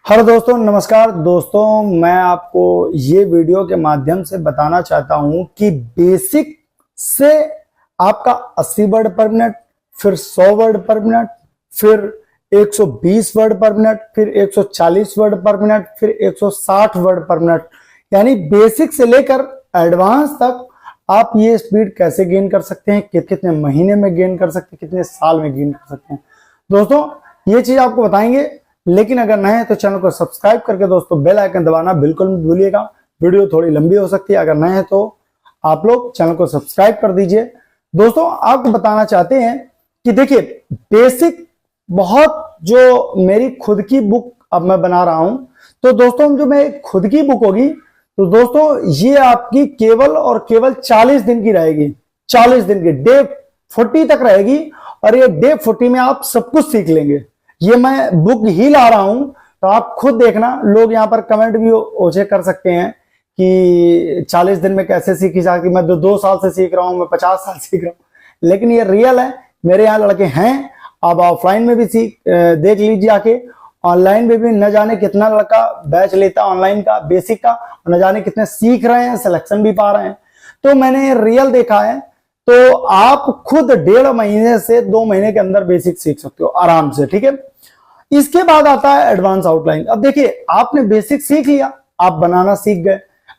Hello दोस्तों, नमस्कार दोस्तों। मैं आपको ये वीडियो के माध्यम से बताना चाहता हूं कि बेसिक से आपका 80 वर्ड पर मिनट, फिर 100 वर्ड पर मिनट, फिर 120 वर्ड पर मिनट, फिर 140 वर्ड पर मिनट, फिर 160 वर्ड पर मिनट, यानी बेसिक से लेकर एडवांस तक आप ये स्पीड कैसे गेन कर सकते हैं, कितने महीने में गेन कर सकते हैं, कितने साल में गेन कर सकते हैं। दोस्तों ये चीज आपको बताएंगे, लेकिन अगर नए हैं तो चैनल को सब्सक्राइब करके दोस्तों बेल आइकन दबाना बिल्कुल मत भूलिएगा। वीडियो थोड़ी लंबी हो सकती है, अगर नए हैं तो आप लोग चैनल को सब्सक्राइब कर दीजिए। दोस्तों आपको बताना चाहते हैं कि देखिए, बेसिक बहुत जो मेरी खुद की बुक अब मैं बना रहा हूं, तो दोस्तों जो मैं खुद की बुक होगी तो दोस्तों ये आपकी केवल और केवल 40 दिन की रहेगी। 40 दिन की, डे 40 तक रहेगी, और ये डे 40 में आप सब कुछ सीख लेंगे। ये मैं बुक ही ला रहा हूं, तो आप खुद देखना। लोग यहाँ पर कमेंट भी ओछे कर सकते हैं कि 40 दिन में कैसे सीखी जाती, मैं 2 साल से सीख रहा हूं, मैं 50 साल सीख रहा हूं। लेकिन ये रियल है, मेरे यहाँ लड़के हैं। आप ऑफलाइन में भी देख लीजिए आके, ऑनलाइन में भी न जाने कितना लड़का बैच लेता ऑनलाइन का, बेसिक का, और न जाने कितने सीख रहे हैं, सिलेक्शन भी पा रहे हैं। तो मैंने रियल देखा है। तो आप खुद 1.5 महीने से 2 महीने के अंदर बेसिक सीख सकते हो आराम से, ठीक है। इसके बाद आता है एडवांस आउटलाइन। अब देखिए, आपने बेसिक सीख लिया, आप बनाना सीख गए,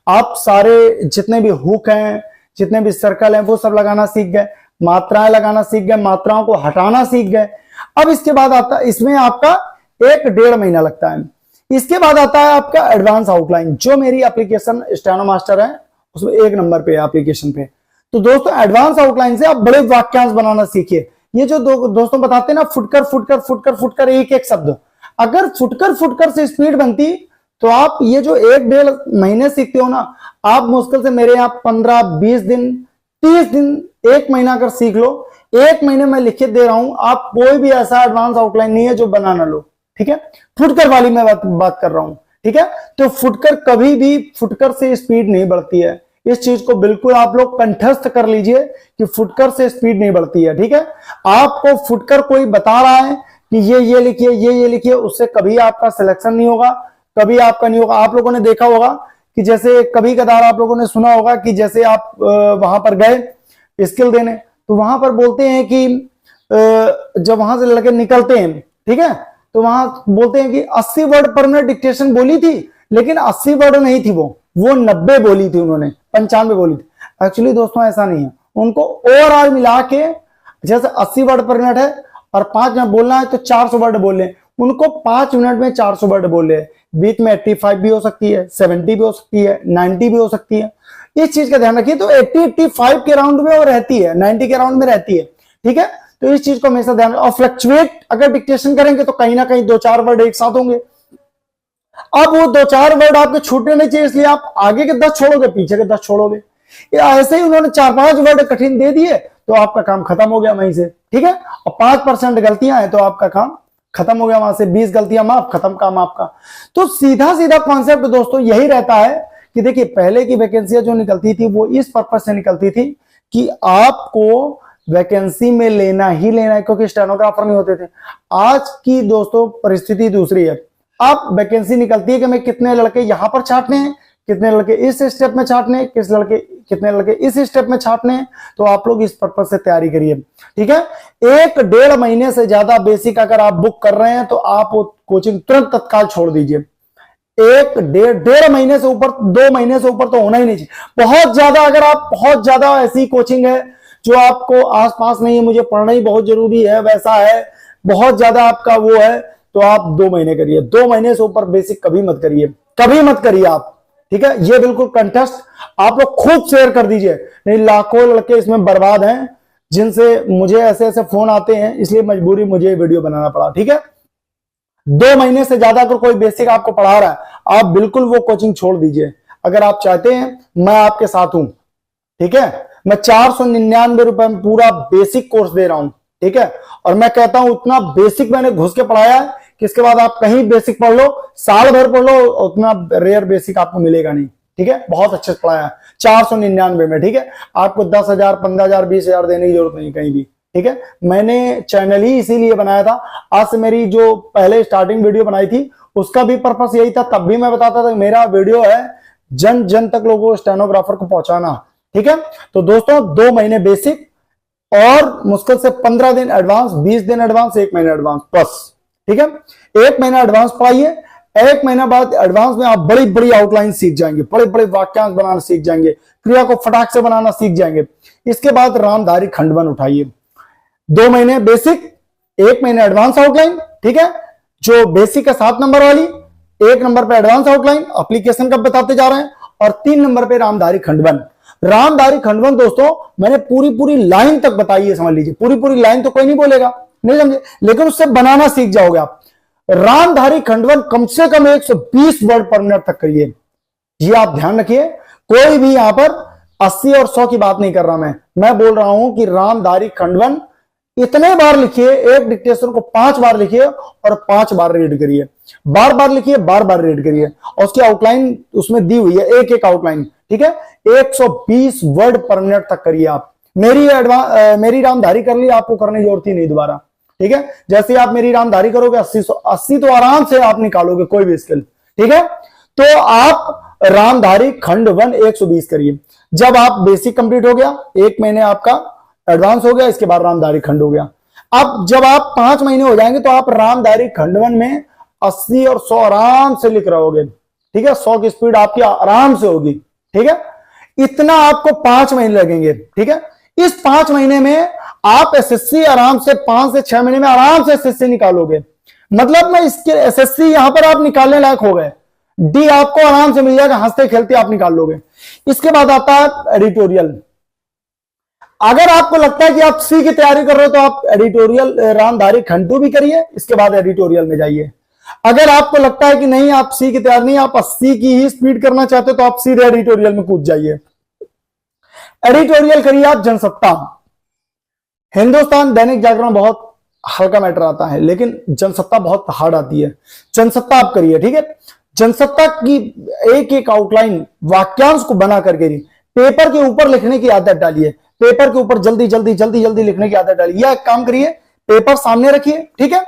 आप सारे जितने भी हुक हैं, जितने भी सर्कल हैं, वो सब लगाना सीख गए, मात्राएं लगाना सीख गए, मात्राओं को हटाना सीख गए। अब इसके बाद आता है, इसमें आपका 1-1.5 महीना लगता है। इसके बाद आता है आपका एडवांस आउटलाइन, जो मेरी एप्लीकेशन स्टेनो मास्टर है उसमें 1 नंबर पे एप्लीकेशन पे। तो दोस्तों एडवांस आउटलाइन से आप बड़े वाक्यांश बनाना सीखिए। ये जो दोस्तों बताते हैं ना, फुटकर फुटकर फुटकर फुटकर एक एक शब्द, अगर फुटकर फुटकर से स्पीड बनती तो आप ये जो 1-1.5 महीने सीखते हो ना, आप मुश्किल से मेरे यहाँ 15-20 दिन, 30 दिन, 1 महीना अगर सीख लो। 1 महीने में लिख के दे रहा हूं, आप कोई भी ऐसा एडवांस आउटलाइन नहीं है जो बना ना लो, ठीक है। फुटकर वाली मैं बात कर रहा हूं, ठीक है। तो फुटकर कभी भी फुटकर से स्पीड नहीं बढ़ती है। इस चीज को बिल्कुल आप लोग कंठस्थ कर लीजिए कि फुटकर से स्पीड नहीं बढ़ती है, ठीक है। आपको फुटकर कोई बता रहा है कि ये लिखिए, ये लिखिए, उससे कभी आपका सिलेक्शन नहीं होगा, कभी आपका नहीं होगा। आप लोगों ने देखा होगा कि जैसे कभी कदार आप लोगों ने सुना होगा कि जैसे आप वहां पर गए स्किल देने, तो वहां पर बोलते हैं कि जब वहां से लड़के निकलते हैं, ठीक है, तो वहां बोलते हैं कि 80 वर्ड पर मिनट डिक्टेशन बोली थी, लेकिन 80 वर्ड नहीं थी, वो 90 बोली थी, उन्होंने 95 बोली थी। एक्चुअली दोस्तों ऐसा नहीं है, उनको ओवरऑल मिला के जैसे 80 वर्ड पर मिनट है और 5 मिनट बोलना है तो 400 वर्ड बोले, उनको 5 मिनट में 400 वर्ड बोले। बीच में 85 भी हो सकती है, 70 भी हो सकती है, 90 भी हो सकती है। इस चीज का ध्यान रखिए। तो 80-85 के राउंड में वो रहती है, 90 के राउंड में रहती है, ठीक है। तो इस चीज को हमेशा ध्यान, और फ्लक्चुएट अगर डिक्टेशन करेंगे तो कहीं ना कहीं 2-4 वर्ड एक साथ होंगे। अब वो 2-4 वर्ड आपके छूटने नहीं चाहिए, इसलिए आप आगे के 10 छोड़ोगे, पीछे के 10 छोड़ोगे। ऐसे ही उन्होंने 4-5 वर्ड कठिन दे दिए तो आपका काम खत्म हो गया वहीं से, ठीक है। और 5% गलतियां हैं तो आपका काम खत्म हो गया वहां से, 20 गलतियां माफ, खत्म काम आपका। तो सीधा सीधा कॉन्सेप्ट दोस्तों यही रहता है कि देखिए, पहले की वैकेंसियां जो निकलती थी वो इस पर्पज से निकलती थी कि आपको वैकेंसी में लेना ही लेना है, क्योंकि स्टेनोग्राफर नहीं होते थे। आज की दोस्तों परिस्थिति दूसरी है। अब वैकेंसी निकलती है कि मैं कितने लड़के यहां पर छाटने हैं, कितने लड़के इस स्टेप में छाटने हैं, कितने लड़के इस स्टेप में छाटने हैं। तो आप लोग इस पर्पज से तैयारी करिए, ठीक है। 1-1.5 महीने से ज्यादा बेसिक अगर आप बुक कर रहे हैं तो आप वो कोचिंग तुरंत तत्काल छोड़ दीजिए। 1-1.5 महीने से ऊपर, 2 महीने से ऊपर तो होना ही नहीं चाहिए। बहुत ज्यादा, अगर आप बहुत ज्यादा ऐसी कोचिंग है जो आपको आसपास नहीं है, मुझे पढ़ना ही बहुत जरूरी है, वैसा है, बहुत ज्यादा आपका वो है, तो आप 2 महीने करिए। 2 महीने से ऊपर बेसिक कभी मत करिए, कभी मत करिए आप, ठीक है। ये बिल्कुल कंटेस्ट आप लोग खुद शेयर कर दीजिए, नहीं लाखों लड़के इसमें बर्बाद हैं, जिनसे मुझे ऐसे ऐसे फोन आते हैं, इसलिए मजबूरी मुझे वीडियो बनाना पड़ा, ठीक है। 2 महीने से ज्यादा अगर कोई बेसिक आपको पढ़ा रहा है, आप बिल्कुल वो कोचिंग छोड़ दीजिए। अगर आप चाहते हैं मैं आपके साथ हूं, ठीक है। मैं 499 रुपए में पूरा बेसिक कोर्स दे रहा हूं, ठीक है। और मैं कहता हूं उतना बेसिक मैंने घुस के पढ़ाया है कि इसके बाद आप कहीं बेसिक पढ़ लो, साल भर पढ़ लो, उतना रेयर बेसिक आपको मिलेगा नहीं, ठीक है। बहुत अच्छे से पढ़ाया है 499 में, ठीक है। आपको 10,000, 15,000, 20,000 देने की जरूरत नहीं कहीं भी, ठीक है। मैंने चैनल ही इसीलिए बनाया था। आज से मेरी जो पहले स्टार्टिंग वीडियो बनाई थी उसका भी पर्पस यही था, तब भी मैं बताता था मेरा वीडियो है जन जन तक लोगों को, स्टेनोग्राफर को पहुंचाना। ठीक है, तो दोस्तों 2 महीने बेसिक और मुश्किल से 15 दिन एडवांस, 20 दिन एडवांस, 1 महीना एडवांस बस। ठीक है, 1 महीना एडवांस पढ़ाइए, 1 महीना बाद एडवांस में आप बड़ी बड़ी आउटलाइन सीख जाएंगे, बड़े बड़े वाक्यांश बनाना सीख जाएंगे, क्रिया को फटाक से बनाना सीख जाएंगे। इसके बाद रामधारी खंडवन उठाइए, 2 महीने बेसिक, 1 महीने एडवांस आउटलाइन। ठीक है, जो बेसिक है 7 नंबर वाली, 1 नंबर पे एडवांस आउटलाइन, एप्लीकेशन कब बताते जा रहे हैं, और 3 नंबर पे रामधारी खंडवन। रामधारी खंडवन दोस्तों मैंने पूरी लाइन तक बताई है, समझ लीजिए। पूरी लाइन तो कोई नहीं बोलेगा, नहीं समझे, लेकिन उससे बनाना सीख जाओगे आप। रामधारी खंडवन कम से कम 120 वर्ड पर मिनट तक करिए, ये आप ध्यान रखिए। कोई भी यहां पर 80 और 100 की बात नहीं कर रहा, मैं बोल रहा हूं कि रामधारी खंडवन इतने बार लिखिए, एक डिक्टेशन को 5 बार लिखिए और 5 बार रीड करिए, बार बार लिखिए, बार बार रीड करिए, और उसकी आउटलाइन उसमें दी हुई है, एक एक आउटलाइन। ठीक है, 120 वर्ड पर मिनट तक करिए आप। मेरी रामधारी कर ली, आपको करने की जरूरत ही नहीं दोबारा। ठीक है, जैसे आप मेरी रामधारी करोगे 80 तो आराम से आप निकालोगे कोई भी स्किल। ठीक है, तो आप रामधारी खंडवन 120 करिए। जब आप बेसिक कंप्लीट हो गया, 1 महीने आपका एडवांस हो गया, इसके बाद रामधारी खंड हो गया। अब जब आप 5 महीने हो जाएंगे तो आप रामधारी खंडवन में 80 और 100 आराम से लिख रहोगे। ठीक है, 100 की स्पीड आपकी आराम से होगी। ठीक है, इतना आपको 5 महीने लगेंगे। ठीक है, इस 5 महीने में आप एसएससी आराम से 5 से 6 महीने में आराम से एसएससी निकालोगे। मतलब मैं इसके एसएससी यहां पर आप निकालने लायक हो गए, डी आपको आराम से मिल जाएगा, हंसते खेलते आप निकाल लोगे। इसके बाद आता है एडिटोरियल। अगर आपको लगता है कि आप सी की तैयारी कर रहे हो तो आप एडिटोरियल रामधारी खंड 2 भी करिए, इसके बाद एडिटोरियल में जाइए। अगर आपको लगता है कि नहीं आप सी की तैयारी नहीं, आप 80 की ही स्पीड करना चाहते हो तो आप सीधे एडिटोरियल में कूद जाइए। एडिटोरियल करिए आप जनसत्ता। हिंदुस्तान, दैनिक जागरण बहुत हल्का मैटर आता है, लेकिन जनसत्ता बहुत हार्ड आती है। जनसत्ता आप करिए। ठीक है, जनसत्ता की एक एक आउटलाइन वाक्यांश को बना करके पेपर के ऊपर लिखने की आदत डालिए, पेपर के ऊपर जल्दी जल्दी जल्दी जल्दी लिखने की आदत डालिए। यह काम करिए, पेपर सामने रखिए। ठीक है,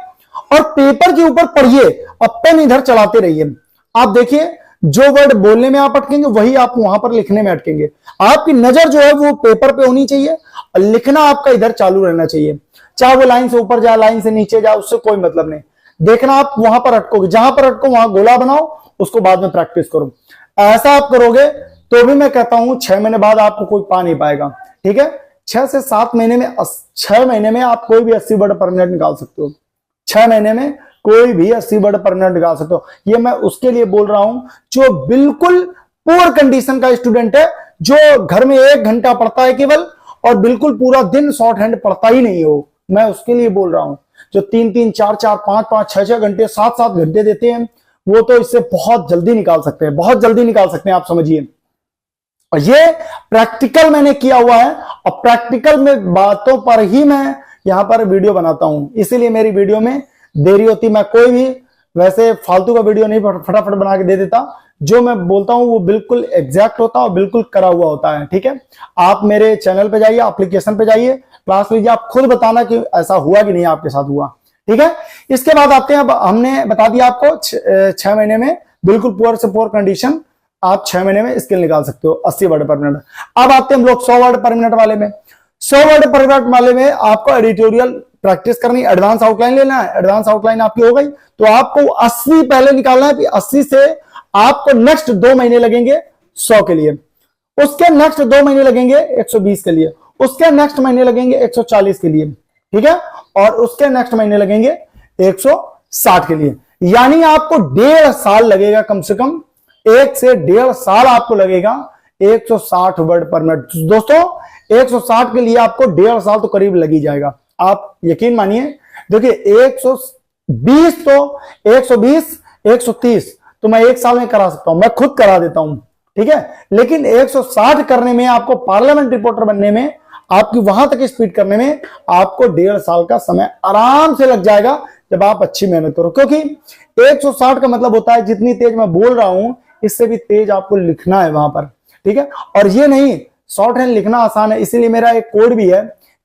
और पेपर के ऊपर पढ़िए और पेन इधर चलाते रहिए। आप देखिए जो वर्ड बोलने में आप अटकेंगे वही आप वहां पर लिखने में अटकेंगे। आपकी नजर जो है वो पेपर पे होनी चाहिए और लिखना आपका इधर चालू रहना चाहिए। चाहे वो लाइन से ऊपर जाए, लाइन से नीचे जाए, उससे कोई मतलब नहीं। देखना आप वहां पर अटकोगे, जहां पर अटको वहां गोला बनाओ, उसको बाद में प्रैक्टिस करो। ऐसा आप करोगे तो भी मैं कहता हूं 6 महीने बाद आपको कोई पा नहीं पाएगा। ठीक है, 6 से 7 महीने में, 6 महीने में आप कोई भी 80 वर्ड पर मिनट निकाल सकते हो। 6 महीने में कोई भी 80 वर्ड पर मिनट निकाल सकते हो। ये मैं उसके लिए बोल रहा हूं जो बिल्कुल पुअर कंडीशन का स्टूडेंट है, जो घर में 1 घंटा पढ़ता है केवल और बिल्कुल पूरा दिन शॉर्ट हैंड पढ़ता ही नहीं हो। मैं उसके लिए बोल रहा हूं। जो 3-3, 4-4, 5-5, 6-6 घंटे, 7-7 घंटे देते हैं, वो तो इससे बहुत जल्दी निकाल सकते हैं, बहुत जल्दी निकाल सकते हैं, आप समझिए। और ये प्रैक्टिकल मैंने किया हुआ है और प्रैक्टिकल में बातों पर ही मैं यहां पर वीडियो बनाता हूं, इसीलिए मेरी वीडियो में देरी होती। मैं कोई भी वैसे फालतू का वीडियो नहीं फटाफट बना के दे देता। जो मैं बोलता हूं वो बिल्कुल एग्जैक्ट होता है और बिल्कुल करा हुआ होता है। ठीक है, आप मेरे चैनल पे जाइए, एप्लीकेशन पे जाइए, क्लास लीजिए, आप खुद बताना कि ऐसा हुआ कि नहीं आपके साथ हुआ। ठीक है, इसके बाद आते हैं, अब हमने बता दिया आपको 6 महीने में बिल्कुल पुअर से पुअर कंडीशन आप 6 महीने में स्किल निकाल सकते हो 80 वर्ड पर मिनट। अब आते हैं हम लोग 100 वर्ड पर मिनट वाले में। 100 वर्ड पर मिनट वाले में आपको एडिटोरियल प्रैक्टिस करनी, एडवांस आउटलाइन लेना है। एडवांस आउटलाइन आपकी हो गई तो आपको 80 पहले निकालना है, 80 से आपको नेक्स्ट 2 महीने लगेंगे 100 के लिए, उसके नेक्स्ट 2 महीने लगेंगे 120 के लिए, उसके नेक्स्ट महीने लगेंगे 140 के लिए। ठीक है, और उसके नेक्स्ट महीने लगेंगे 160 के लिए। यानी आपको 1.5 साल लगेगा, कम से कम 1 से 1.5 साल आपको लगेगा 160 वर्ड पर मिनट। दोस्तों 160 के लिए आपको 1.5 साल तो करीब लग ही जाएगा, आप यकीन मानिए। देखिए 120 तो 120, 130 तो मैं 1 साल में करा सकता हूं, मैं खुद करा देता हूं। ठीक है, लेकिन 160 करने में, आपको पार्लियामेंट रिपोर्टर बनने में, आपकी वहां तक स्पीड करने में आपको 1.5 साल का समय आराम से लग जाएगा जब आप अच्छी मेहनत करो। क्योंकि 160 का मतलब होता है जितनी तेज मैं बोल रहा हूं इससे भी तेज आपको लिखना है वहां पर। ठीक है, और ये नहीं शॉर्ट हैंड लिखना आसान है, इसीलिए मेरा एक कोड भी है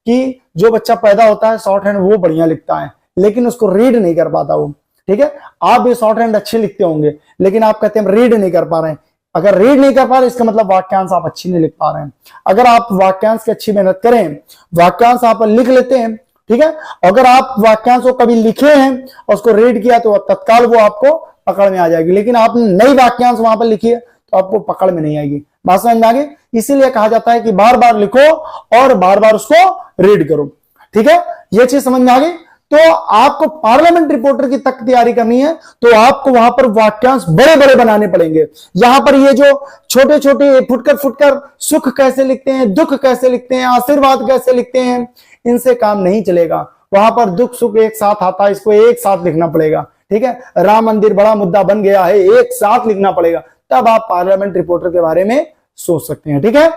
कि जो बच्चा पैदा होता है शॉर्ट हैंड वो बढ़िया लिखता है, लेकिन उसको रीड नहीं कर पाता वो। ठीक है, आप भी शॉर्ट हैंड अच्छे लिखते होंगे, लेकिन आप कहते हैं रीड नहीं कर पा रहे हैं। अगर रीड नहीं कर पा रहे इसका मतलब वाक्यांश आप अच्छी नहीं लिख पा रहे हैं। अगर आप वाक्यांश की अच्छी मेहनत करें, वाक्यांश आप लिख लेते हैं, ठीक है, अगर आप वाक्यांश को कभी लिखे हैं और उसको रीड किया तो तत्काल वो आपको पकड़ में आ जाएगी। लेकिन आपने नई वाक्यांश वहां पर लिखी है तो आपको पकड़ में नहीं आएगी। बात समझ में आ गई? इसीलिए कहा जाता है कि बार बार लिखो और बार बार उसको रीड करो। ठीक है, ये चीज समझ में आ गई। तो आपको पार्लियामेंट रिपोर्टर की तक तैयारी करनी है तो आपको वहां पर वाक्यांश बड़े बड़े बनाने पड़ेंगे। यहां पर ये जो छोटे छोटे फुटकर फुटकर सुख कैसे लिखते हैं, दुख कैसे लिखते हैं, आशीर्वाद कैसे लिखते हैं, इनसे काम नहीं चलेगा। वहां पर दुख सुख एक साथ आता है, इसको एक साथ लिखना पड़ेगा। ठीक है, राम मंदिर बड़ा मुद्दा बन गया है, एक साथ लिखना पड़ेगा, तब आप पार्लियामेंट रिपोर्टर के बारे में सोच सकते हैं। ठीक है,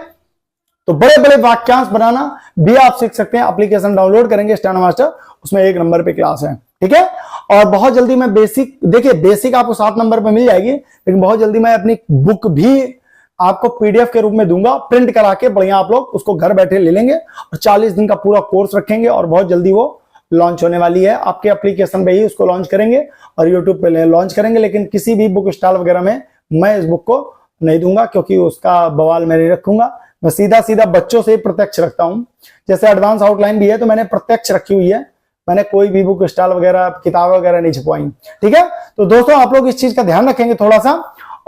तो बड़े बड़े वाक्यांश बनाना भी आप सीख सकते हैं। एप्लीकेशन डाउनलोड करेंगे स्टेनो मास्टर, उसमें 1 नंबर पे क्लास है। ठीक है, और बहुत जल्दी मैं बेसिक, देखिए बेसिक आपको 7 नंबर पे मिल जाएगी, लेकिन बहुत जल्दी मैं अपनी बुक भी आपको पीडीएफ के रूप में दूंगा, प्रिंट करा के बढ़िया आप लोग उसको घर बैठे ले लेंगे और 40 दिन का पूरा कोर्स रखेंगे और बहुत जल्दी वो लॉन्च होने वाली है। आपके एप्लीकेशन पे ही उसको लॉन्च करेंगे और यूट्यूब पे लॉन्च करेंगे, लेकिन किसी भी बुक स्टॉल वगैरह में मैं इस बुक को नहीं दूंगा, क्योंकि उसका बवाल मैं नहीं रखूंगा। मैं सीधा सीधा बच्चों से प्रत्यक्ष रखता हूं। जैसे एडवांस आउटलाइन भी है तो मैंने प्रत्यक्ष रखी हुई है, मैंने कोई भी बुक स्टॉल वगैरह किताब वगैरह नहीं छपवाई। ठीक है, तो दोस्तों आप लोग इस चीज का ध्यान रखेंगे थोड़ा सा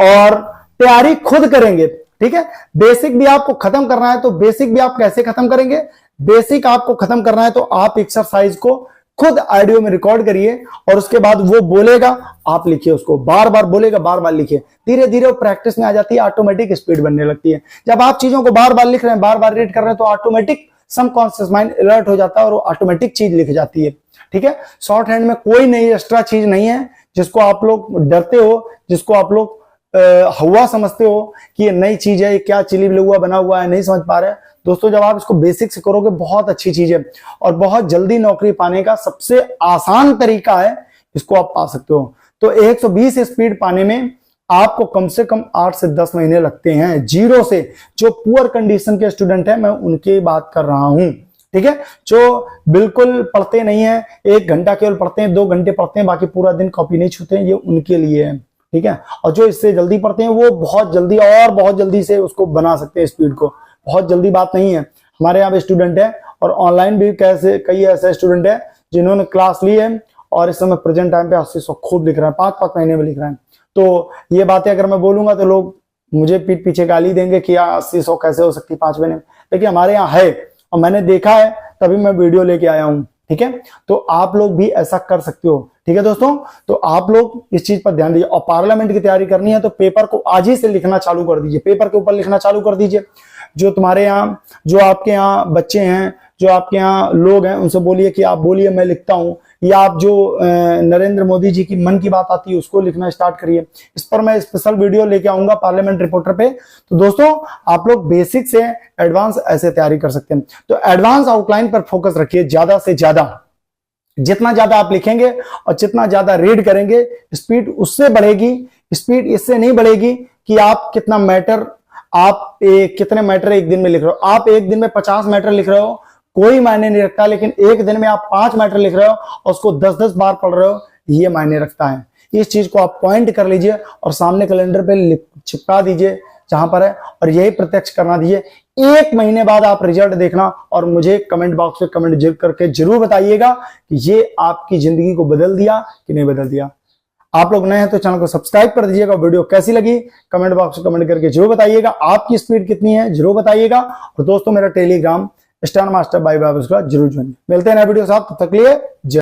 और तैयारी खुद करेंगे। ठीक है, बेसिक भी आपको खत्म करना है तो बेसिक भी आप कैसे खत्म करेंगे? बेसिक आपको खत्म करना है तो आप एक्सरसाइज को खुद ऑडियो में रिकॉर्ड करिए और उसके बाद वो बोलेगा, आप लिखिए, उसको बार बार बोलेगा, बार बार लिखिए। धीरे धीरे वो प्रैक्टिस में आ जाती है, ऑटोमेटिक स्पीड बनने लगती है। जब आप चीजों को बार बार लिख रहे हैं, बार बार रीड कर रहे हैं, तो ऑटोमेटिक सबकॉन्शियस माइंड अलर्ट हो जाता है और वो ऑटोमेटिक चीज लिख जाती है। ठीक है, शॉर्ट हैंड में कोई नई एक्स्ट्रा चीज नहीं है जिसको आप लोग डरते हो, जिसको आप लोग हवा समझते हो कि ये नई चीज है, ये क्या चिली हुआ बना हुआ है, नहीं समझ पा रहे हैं। दोस्तों जब आप इसको बेसिक से करोगे बहुत अच्छी चीज है और बहुत जल्दी नौकरी पाने का सबसे आसान तरीका है, इसको आप पा सकते हो। तो 120 स्पीड पाने में आपको कम से कम 8 से 10 महीने लगते हैं, जीरो से। जो पुअर कंडीशन के स्टूडेंट हैं मैं उनकी बात कर रहा हूं। ठीक है, जो बिल्कुल पढ़ते नहीं है, 1 घंटा केवल पढ़ते हैं, 2 घंटे पढ़ते हैं, बाकी पूरा दिन कॉपी नहीं छूते हैं, ये उनके लिए है। ठीक है, और जो इससे जल्दी पढ़ते हैं वो बहुत जल्दी और बहुत जल्दी से उसको बना सकते हैं स्पीड को। बहुत जल्दी बात नहीं है। हमारे यहाँ पे स्टूडेंट है और ऑनलाइन भी कैसे कई ऐसे स्टूडेंट है जिन्होंने क्लास ली है और इस समय प्रेजेंट टाइम पे 80-100 खूब लिख रहे हैं, 5-5 महीने में लिख रहे हैं। तो ये बातें अगर मैं बोलूंगा तो लोग मुझे पीठ पीछे गाली देंगे कि 80-100 कैसे हो सकती 5 महीने में, लेकिन हमारे यहाँ है और मैंने देखा है, तभी मैं वीडियो लेके आया हूँ। ठीक है, तो आप लोग भी ऐसा कर सकते हो। ठीक है दोस्तों, तो आप लोग इस चीज पर ध्यान दीजिए। और पार्लियामेंट की तैयारी करनी है तो पेपर को आज ही से लिखना चालू कर दीजिए, पेपर के ऊपर लिखना चालू कर दीजिए। जो तुम्हारे यहाँ, जो आपके यहाँ बच्चे हैं, जो आपके यहाँ लोग हैं, उनसे बोलिए कि आप बोलिए मैं लिखता हूं, या आप जो नरेंद्र मोदी जी की मन की बात आती है उसको लिखना स्टार्ट करिए। इस पर मैं स्पेशल वीडियो लेके आऊंगा पार्लियामेंट रिपोर्टर पे। तो दोस्तों आप लोग बेसिक से एडवांस ऐसे तैयारी कर सकते हैं। तो एडवांस आउटलाइन पर फोकस रखिए ज्यादा से ज्यादा। जितना ज्यादा आप लिखेंगे और जितना ज्यादा रीड करेंगे, स्पीड उससे बढ़ेगी। स्पीड इससे नहीं बढ़ेगी कि आप कितना मैटर, आप कितने मैटर एक दिन में लिख रहे हो। आप एक दिन में 50 मैटर लिख रहे हो, कोई मायने नहीं रखता, लेकिन एक दिन में आप 5 मैटर लिख रहे हो और उसको 10-10 बार पढ़ रहे हो, ये मायने रखता है। इस चीज को आप पॉइंट कर लीजिए और सामने कैलेंडर पे चिपका दीजिए जहां पर है, और यही प्रत्यक्ष करना दीजिए। 1 महीने बाद आप रिजल्ट देखना और मुझे कमेंट बॉक्स में कमेंट करके जरूर बताइएगा कि ये आपकी जिंदगी को बदल दिया कि नहीं बदल दिया। आप लोग नए हैं तो चैनल को सब्सक्राइब कर दीजिएगा। वीडियो कैसी लगी कमेंट बॉक्स में कमेंट करके जरूर बताइएगा। आपकी स्पीड कितनी है जरूर बताइएगा। और दोस्तों मेरा Telegram steno master bye bye जरूर ज्वाइन। मिलते हैं नए वीडियो साथ, तब तक के लिए जय।